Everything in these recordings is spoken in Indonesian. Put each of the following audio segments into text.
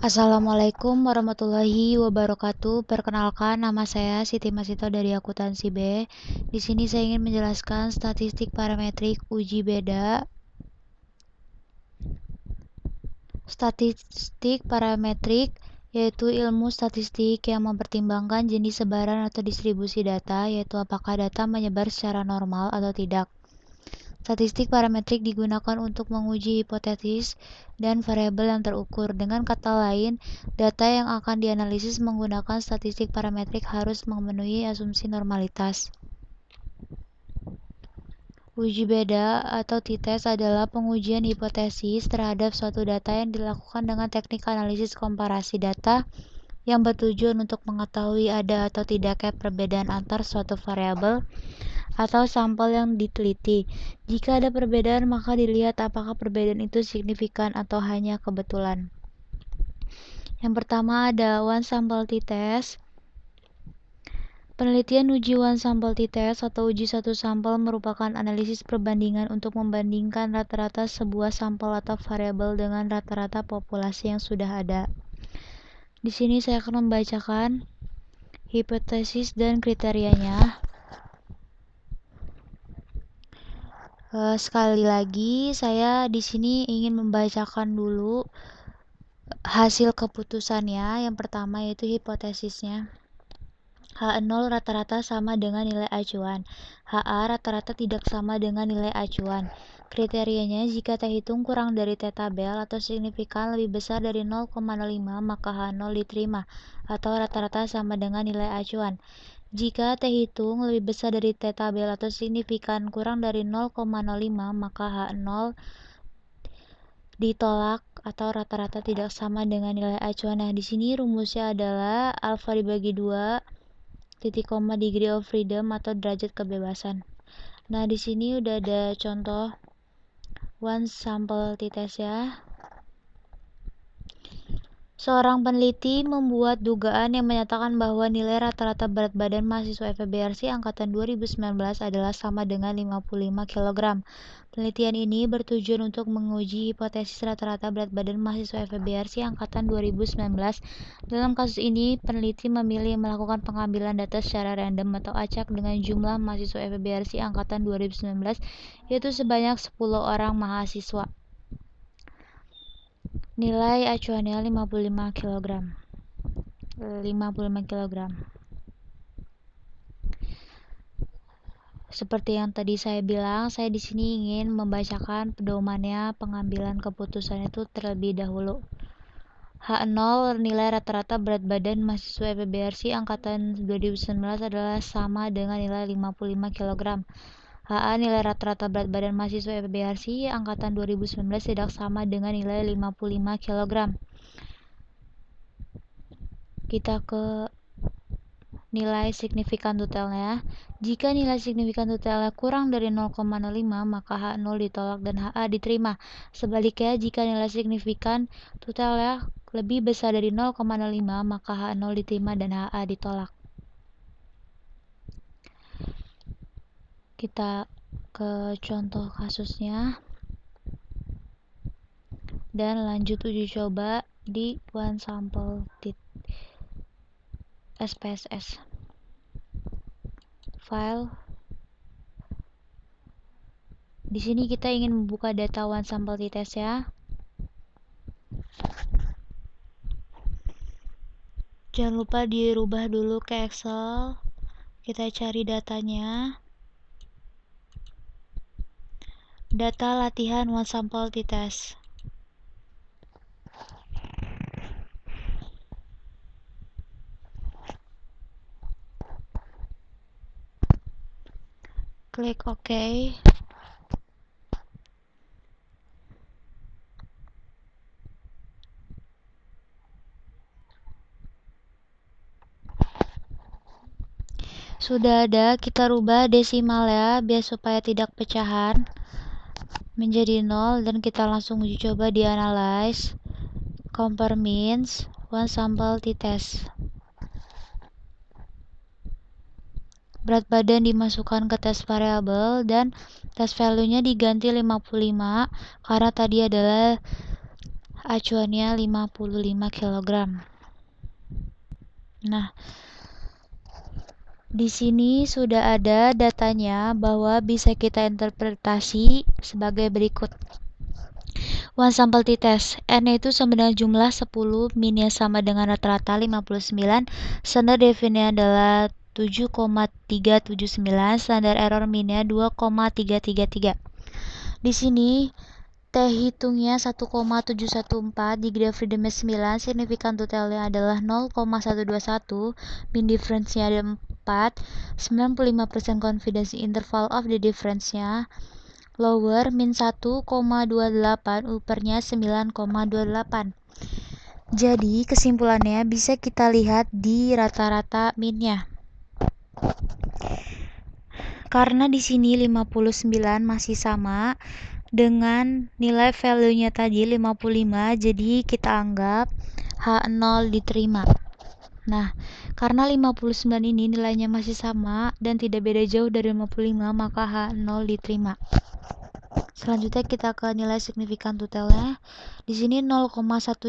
Assalamualaikum warahmatullahi wabarakatuh. Perkenalkan, nama saya Siti Masito dari Akuntansi B. Di sini saya ingin menjelaskan statistik parametrik uji beda. Statistik parametrik yaitu ilmu statistik yang mempertimbangkan jenis sebaran atau distribusi data, yaitu apakah data menyebar secara normal atau tidak. Statistik parametrik digunakan untuk menguji hipotesis dan variabel yang terukur. Dengan kata lain, data yang akan dianalisis menggunakan statistik parametrik harus memenuhi asumsi normalitas. Uji beda atau t-test adalah pengujian hipotesis terhadap suatu data yang dilakukan dengan teknik analisis komparasi data yang bertujuan untuk mengetahui ada atau tidaknya perbedaan antar suatu variabel atau sampel yang diteliti. Jika ada perbedaan, maka dilihat apakah perbedaan itu signifikan atau hanya kebetulan. Yang pertama ada one sample t-test. Penelitian uji one sample t-test atau uji satu sampel merupakan analisis perbandingan untuk membandingkan rata-rata sebuah sampel atau variabel dengan rata-rata populasi yang sudah ada. Di sini saya akan membacakan hipotesis dan kriterianya. Sekali lagi, saya di sini ingin membacakan dulu hasil keputusannya. Yang pertama yaitu hipotesisnya. H0 rata-rata sama dengan nilai acuan. HA rata-rata tidak sama dengan nilai acuan. Kriterianya, jika T hitung kurang dari T tabel atau signifikan lebih besar dari 0,05, maka H0 diterima, atau rata-rata sama dengan nilai acuan. Jika T hitung lebih besar dari T tabel atau signifikan kurang dari 0,05, maka H0 ditolak atau rata-rata tidak sama dengan nilai acuan. Nah, di sini rumusnya adalah alfa dibagi 2 titik koma degree of freedom atau derajat kebebasan. Nah, di sini udah ada contoh one sample t-test ya. Seorang peneliti membuat dugaan yang menyatakan bahwa nilai rata-rata berat badan mahasiswa FEBRC angkatan 2019 adalah sama dengan 55 kg. Penelitian ini bertujuan untuk menguji hipotesis rata-rata berat badan mahasiswa FEBRC angkatan 2019. Dalam kasus ini, peneliti memilih melakukan pengambilan data secara random atau acak dengan jumlah mahasiswa FEBRC angkatan 2019, yaitu sebanyak 10 orang mahasiswa. Nilai acuannya 55 kg. Seperti yang tadi saya bilang, saya di sini ingin membacakan pedomannya pengambilan keputusan itu terlebih dahulu. H0 nilai rata-rata berat badan mahasiswa FEBRC angkatan 2019 adalah sama dengan nilai 55 kg. HA nilai rata-rata berat badan mahasiswa FEBRC angkatan 2019 tidak sama dengan nilai 55 kg. Kita ke nilai signifikan totalnya. Jika nilai signifikan totalnya kurang dari 0,05, maka H0 ditolak dan HA diterima. Sebaliknya, jika nilai signifikan totalnya lebih besar dari 0,05, maka H0 diterima dan HA ditolak. Kita ke contoh kasusnya dan lanjut uji coba di one sample SPSS. File. Di sini kita ingin membuka data one sample t-test ya. Jangan lupa dirubah dulu ke Excel. Kita cari datanya. Data latihan one sample t-test. Klik OK. Sudah ada, kita rubah desimal ya, biar supaya tidak pecahan menjadi 0, dan kita langsung uji coba di analyze. Compare means one sample t-test. Berat badan dimasukkan ke tes variabel dan tes value-nya diganti 55 karena tadi adalah acuannya 55 kg. Nah, di sini sudah ada datanya bahwa bisa kita interpretasi sebagai berikut. One sample t-test, N itu sama dengan jumlah 10, min-nya sama dengan rata-rata 59, standar deviation-nya adalah 7,379, standar error min-nya 2,333. Di sini T hitungnya 1,714, degree of freedom-nya 9, signifikan totalnya adalah 0,121, min difference-nya ada 4, 95% confidence interval of the difference-nya lower min 1,28, uppernya 9,28. Jadi kesimpulannya bisa kita lihat di rata-rata minnya. Karena di sini 59 masih sama dengan nilai value-nya tadi 55, jadi kita anggap H0 diterima. Nah, karena 59 ini nilainya masih sama dan tidak beda jauh dari 55, maka H0 diterima. Selanjutnya kita ke nilai signifikan totalnya. Di sini 0,121.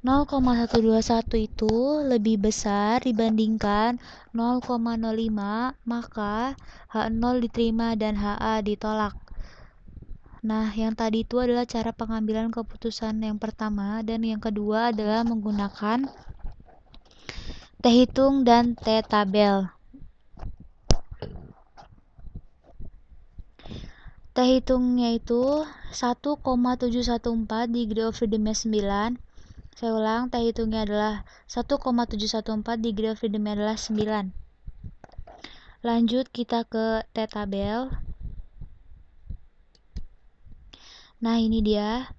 0,121 itu lebih besar dibandingkan 0,05, maka H0 diterima dan HA ditolak. Nah, yang tadi itu adalah cara pengambilan keputusan yang pertama, dan yang kedua adalah menggunakan T hitung dan T tabel. T hitungnya itu 1,714, degree of freedom-nya 9. Saya ulang, T hitungnya adalah 1,714, degree of freedom-nya adalah 9. Lanjut kita ke T tabel. Nah, ini dia.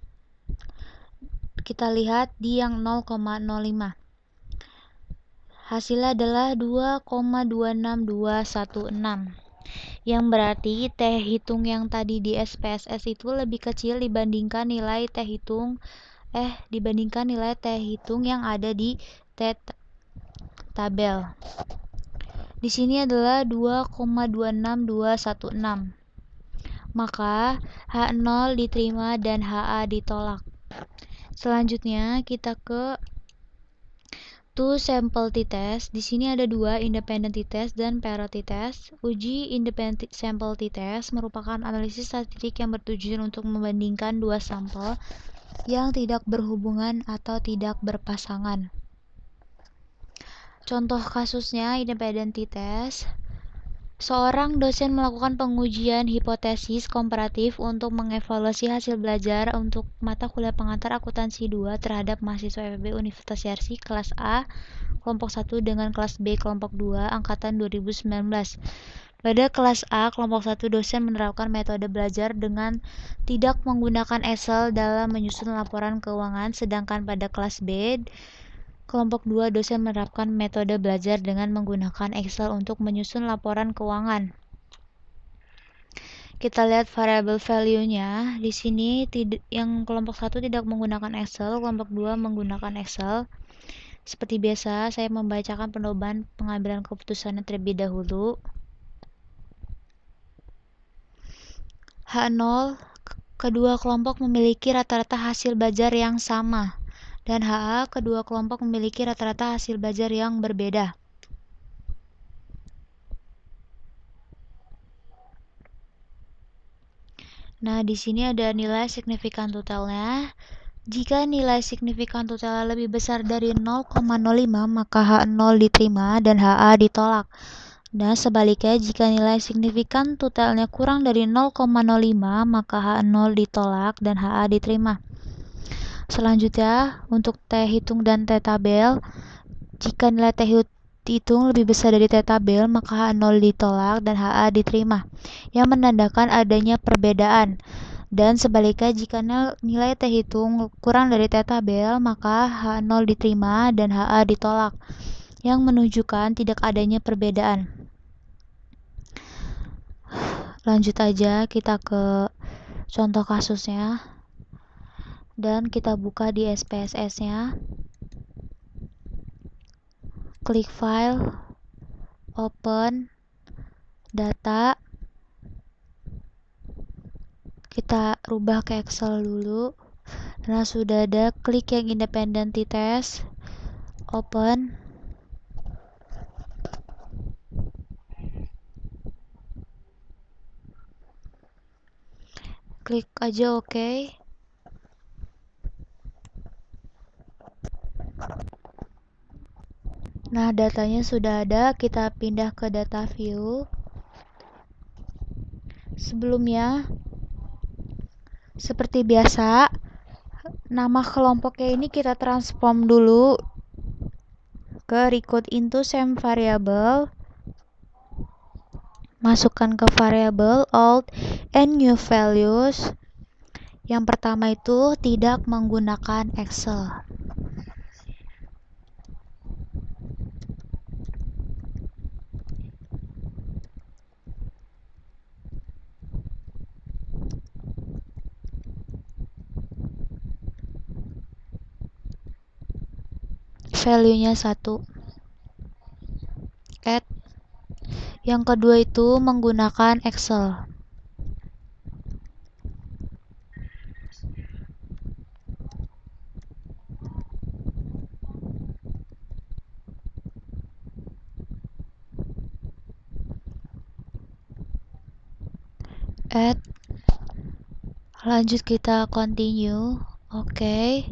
Kita lihat di yang 0,05. Hasilnya adalah 2,26216. Yang berarti T hitung yang tadi di SPSS itu lebih kecil dibandingkan nilai T hitung yang ada di T tabel. Di sini adalah 2,26216. Maka H0 diterima dan HA ditolak. Selanjutnya kita ke two sample t-test. Di sini ada dua, independent t-test dan parallel t-test. Uji independent sample t-test merupakan analisis statistik yang bertujuan untuk membandingkan dua sampel yang tidak berhubungan atau tidak berpasangan. Contoh kasusnya independent t-test. Seorang dosen melakukan pengujian hipotesis komparatif untuk mengevaluasi hasil belajar untuk mata kuliah pengantar akuntansi 2 terhadap mahasiswa FEB Universitas Yarsi kelas A kelompok 1 dengan kelas B kelompok 2 angkatan 2019. Pada kelas A kelompok 1 dosen menerapkan metode belajar dengan tidak menggunakan Excel dalam menyusun laporan keuangan, sedangkan pada kelas B kelompok 2 dosen menerapkan metode belajar dengan menggunakan Excel untuk menyusun laporan keuangan. Kita lihat variable value-nya. Di sini yang kelompok 1 tidak menggunakan Excel, kelompok 2 menggunakan Excel. Seperti biasa, saya membacakan pedoman pengambilan keputusannya terlebih dahulu. H0, kedua kelompok memiliki rata-rata hasil belajar yang sama. Dan HA, kedua kelompok memiliki rata-rata hasil belajar yang berbeda. Nah, di sini ada nilai signifikan totalnya. Jika nilai signifikan totalnya lebih besar dari 0,05, maka H0 diterima dan HA ditolak. Dan sebaliknya, jika nilai signifikan totalnya kurang dari 0,05, maka H0 ditolak dan HA diterima. Selanjutnya, untuk T hitung dan T tabel, jika nilai T hitung lebih besar dari T tabel, maka H0 ditolak dan HA diterima, yang menandakan adanya perbedaan. Dan sebaliknya, jika nilai T hitung kurang dari T tabel, maka H0 diterima dan HA ditolak, yang menunjukkan tidak adanya perbedaan. Lanjut aja kita ke contoh kasusnya. Dan kita buka di SPSS-nya. Klik file, open, data. Kita rubah ke Excel dulu. Nah, sudah ada, klik yang independent t-test, open. Klik aja oke. Nah, datanya sudah ada, kita pindah ke data view. Sebelumnya, seperti biasa, nama kelompoknya ini kita transform dulu ke record into same variable. Masukkan ke variable old and new values. Yang pertama itu tidak menggunakan Excel. Value-nya 1. Add. Yang kedua itu menggunakan Excel. Add. Lanjut kita continue. Oke.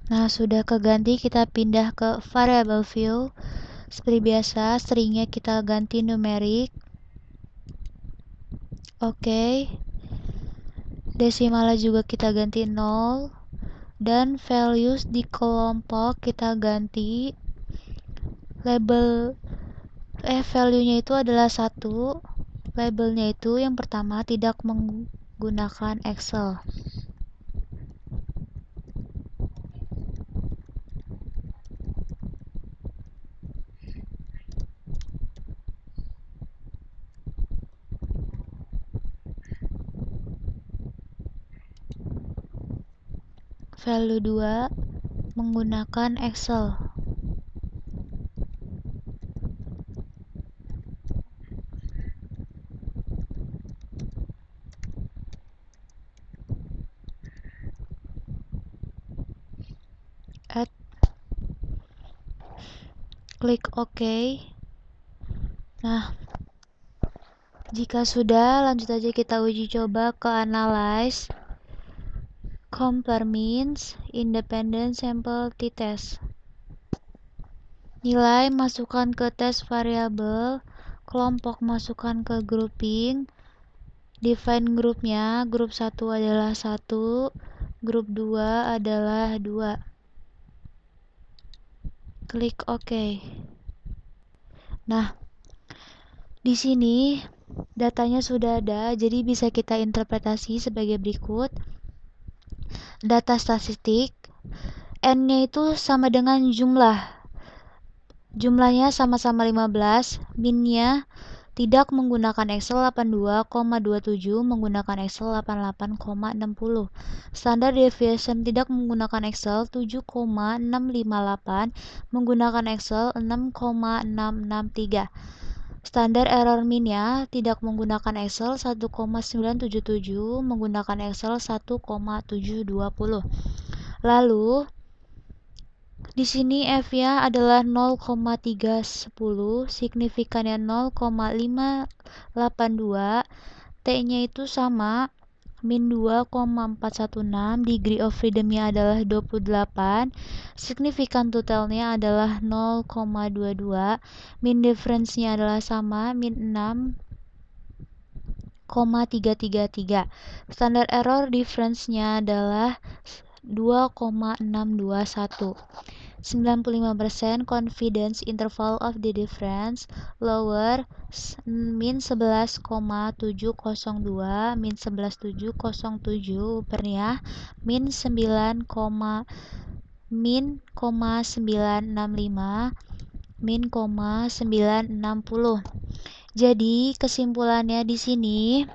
Nah, sudah keganti, kita pindah ke variable view. Seperti biasa, stringnya kita ganti numerik. Oke. Desimalnya juga kita ganti 0. Dan values di kelompok kita ganti. Value-nya itu adalah 1. Labelnya itu yang pertama tidak menggunakan Excel. Value 2 menggunakan Excel. Add. Klik OK. Nah, jika sudah, lanjut aja kita uji coba ke analyze. Compare means, independent sample t-test. Nilai masukkan ke test variable, kelompok masukkan ke grouping, define grupnya, grup 1 adalah 1, grup 2 adalah 2. Klik OK. Nah, di sini datanya sudah ada, jadi bisa kita interpretasi sebagai berikut. Data statistik, N-nya itu sama dengan jumlahnya sama-sama 15, min-nya tidak menggunakan Excel 82,27, menggunakan Excel 88,60. Standar deviation tidak menggunakan Excel 7,658, menggunakan Excel 6,663. Standar error min-nya tidak menggunakan Excel 1,977, menggunakan Excel 1,720. Lalu di sini F-nya adalah 0,310, signifikannya 0,582, T-nya itu sama, min 2,416, degree of freedom-nya adalah 28, signifikan totalnya adalah 0,22, min difference-nya adalah sama, min 6,333. Standar error difference-nya adalah 2,621. 95% confidence interval of the difference lower, min 11,702, min 11,707, uppernya min 965, min 960. Jadi kesimpulannya di sini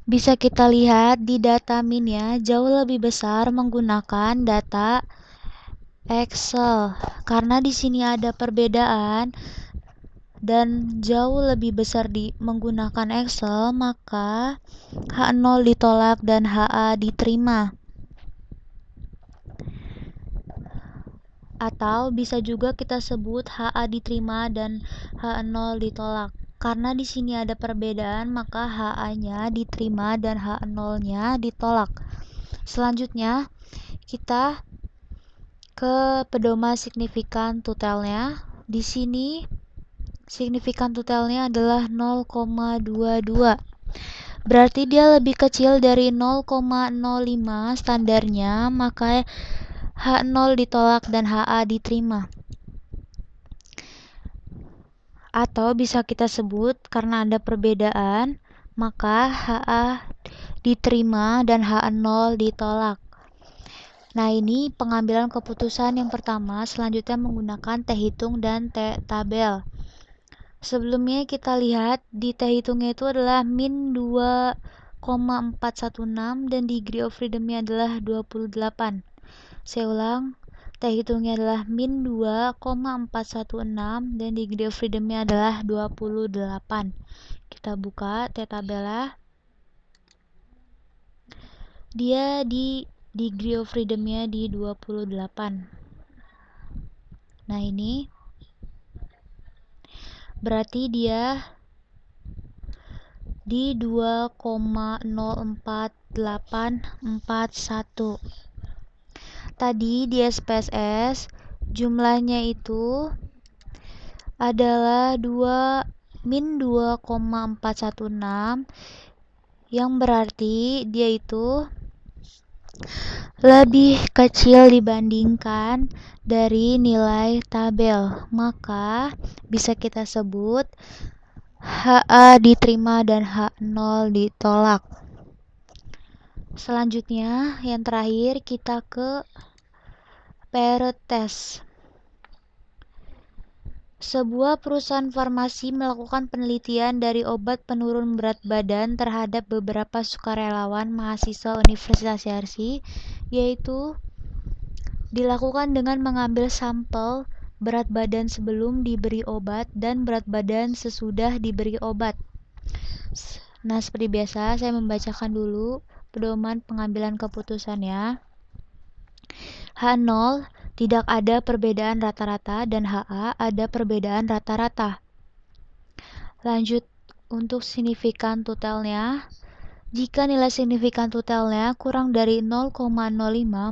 bisa kita lihat di data min-nya jauh lebih besar menggunakan data Excel. Karena di sini ada perbedaan dan jauh lebih besar menggunakan Excel, maka H0 ditolak dan HA diterima. Atau bisa juga kita sebut HA diterima dan H0 ditolak. Karena di sini ada perbedaan, maka HA-nya diterima dan H0-nya ditolak. Selanjutnya, kita ke pedoman signifikan tutelnya. Di sini signifikan tutelnya adalah 0,22. Berarti dia lebih kecil dari 0,05 standarnya, maka H0 ditolak dan HA diterima. Atau bisa kita sebut karena ada perbedaan, maka HA diterima dan H0 ditolak. Nah, ini pengambilan keputusan yang pertama, selanjutnya menggunakan T hitung dan T tabel. Sebelumnya kita lihat di T hitungnya itu adalah min 2,416 dan degree of freedom-nya adalah 28. Saya ulang, T hitungnya adalah min 2,416 dan degree of freedom-nya adalah 28. Kita buka T tabelnya. Dia di degree of freedom-nya di 28. Nah, ini berarti dia di 2,04841. Tadi di SPSS jumlahnya itu adalah min 2,416 yang berarti dia itu lebih kecil dibandingkan dari nilai tabel. Maka bisa kita sebut HA diterima dan H0 ditolak. Selanjutnya, yang terakhir kita ke parent test. Sebuah perusahaan farmasi melakukan penelitian dari obat penurun berat badan terhadap beberapa sukarelawan mahasiswa Universitas Yarsi, yaitu dilakukan dengan mengambil sampel berat badan sebelum diberi obat dan berat badan sesudah diberi obat. Nah, seperti biasa saya membacakan dulu pedoman pengambilan keputusannya. H0 tidak ada perbedaan rata-rata dan HA ada perbedaan rata-rata. Lanjut untuk signifikan tutelnya. Jika nilai signifikan tutelnya kurang dari 0,05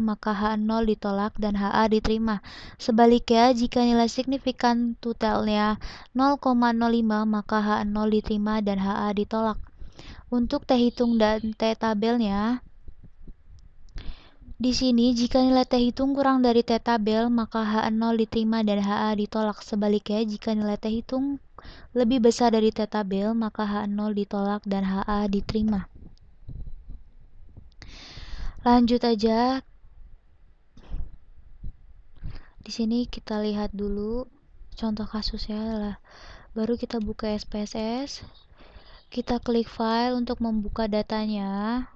maka H0 ditolak dan HA diterima. Sebaliknya, jika nilai signifikan tutelnya 0,05 maka H0 diterima dan HA ditolak. Untuk T hitung dan T tabelnya, di sini jika nilai T hitung kurang dari T tabel maka H0 diterima dan HA ditolak. Sebaliknya, jika nilai T hitung lebih besar dari T tabel maka H0 ditolak dan HA diterima. Lanjut aja. Di sini kita lihat dulu contoh kasusnya adalah baru kita buka SPSS. Kita klik file untuk membuka datanya.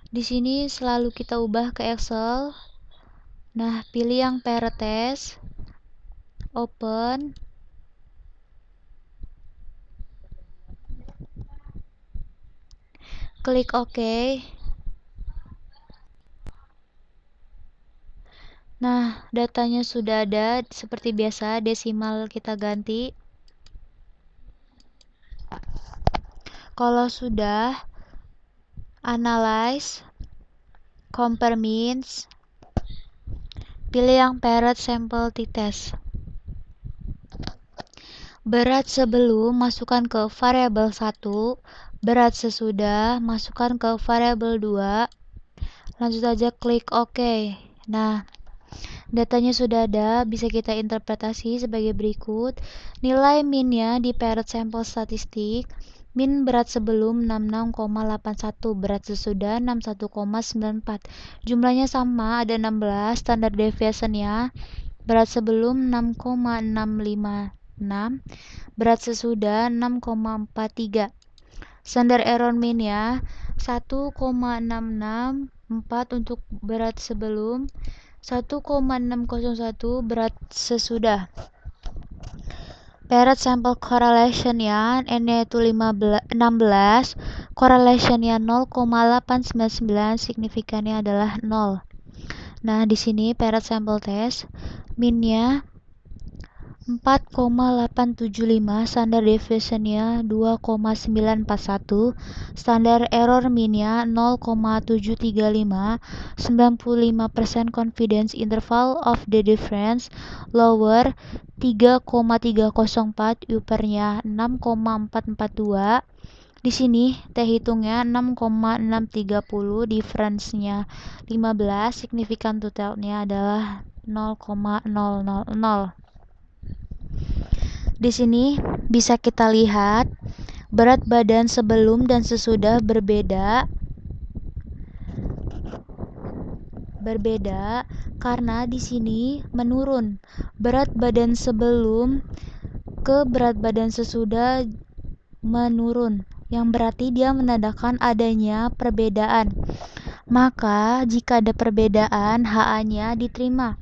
Di sini selalu kita ubah ke Excel. Nah, pilih yang parent test, open. Klik OK. Nah, datanya sudah ada. Seperti biasa, desimal kita ganti. Kalau sudah, analyze, compare means, pilih yang parent sample t-test. Berat sebelum masukkan ke variabel 1, berat sesudah masukkan ke variabel 2. Lanjut aja klik OK. Nah, datanya sudah ada, bisa kita interpretasi sebagai berikut. Nilai minnya di parent sampel statistik, min berat sebelum 66,81, berat sesudah 61,94. Jumlahnya sama, ada 16, standar deviation-nya berat sebelum 6,656, berat sesudah 6,43. Standar error min-nya 1,664 untuk berat sebelum, 1,601 berat sesudah. Paired sample correlation ya, N-nya itu 16, correlation-nya 0,899, signifikannya adalah 0. Nah, di sini paired sample test, min-nya 4,875, standard deviation-nya 2,941, standar error min-nya 0,735, 95% confidence interval of the difference lower 3,304, upper-nya 6,442. Di sini T hitungnya 6,630, difference-nya 15, signifikan totalnya adalah 0,000. Di sini bisa kita lihat berat badan sebelum dan sesudah berbeda karena di sini menurun. Berat badan sebelum ke berat badan sesudah menurun, yang berarti dia menandakan adanya perbedaan. Maka jika ada perbedaan, HA-nya diterima.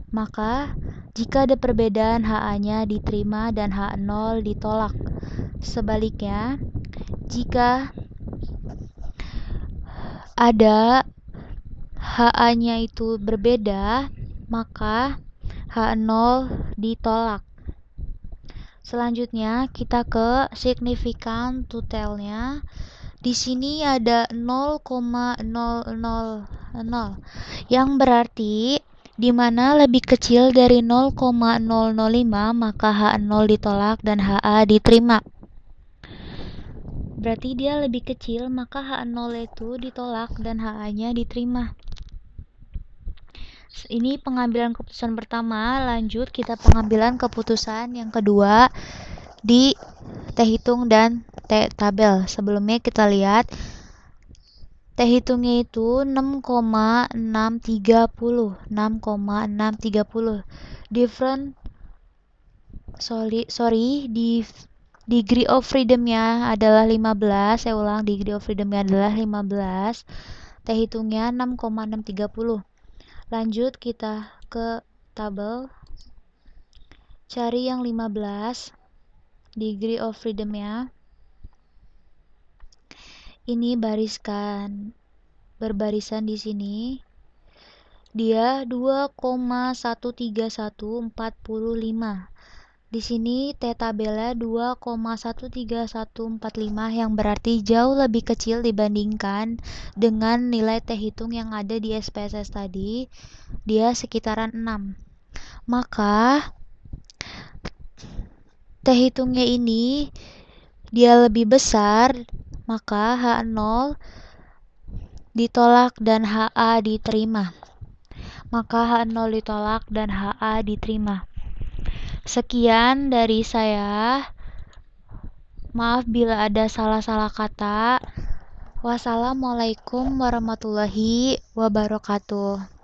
Maka jika ada perbedaan, HA-nya diterima dan H0 ditolak. Sebaliknya, jika ada HA-nya itu berbeda, maka H0 ditolak. Selanjutnya kita ke signifikan totalnya. Di sini ada 0,000, yang berarti di mana lebih kecil dari 0,005, maka H0 ditolak dan HA diterima. Berarti dia lebih kecil, maka H0 itu ditolak dan HA-nya diterima. Ini pengambilan keputusan pertama. Lanjut kita pengambilan keputusan yang kedua di T hitung dan T tabel. Sebelumnya kita lihat T hitungnya itu 6,630. Degree of freedom-nya adalah 15. Saya ulang, degree of freedom-nya adalah 15. T hitungnya 6,630. Lanjut kita ke tabel. Cari yang 15. Degree of freedom-nya. Ini berbarisan di sini. Dia 2,13145. Di sini T tabelnya 2,13145, yang berarti jauh lebih kecil dibandingkan dengan nilai T hitung yang ada di SPSS tadi. Dia sekitaran 6. Maka T hitungnya ini dia lebih besar, maka H0 ditolak dan HA diterima. Maka H0 ditolak dan HA diterima. Sekian dari saya. Maaf bila ada salah-salah kata. Wassalamualaikum warahmatullahi wabarakatuh.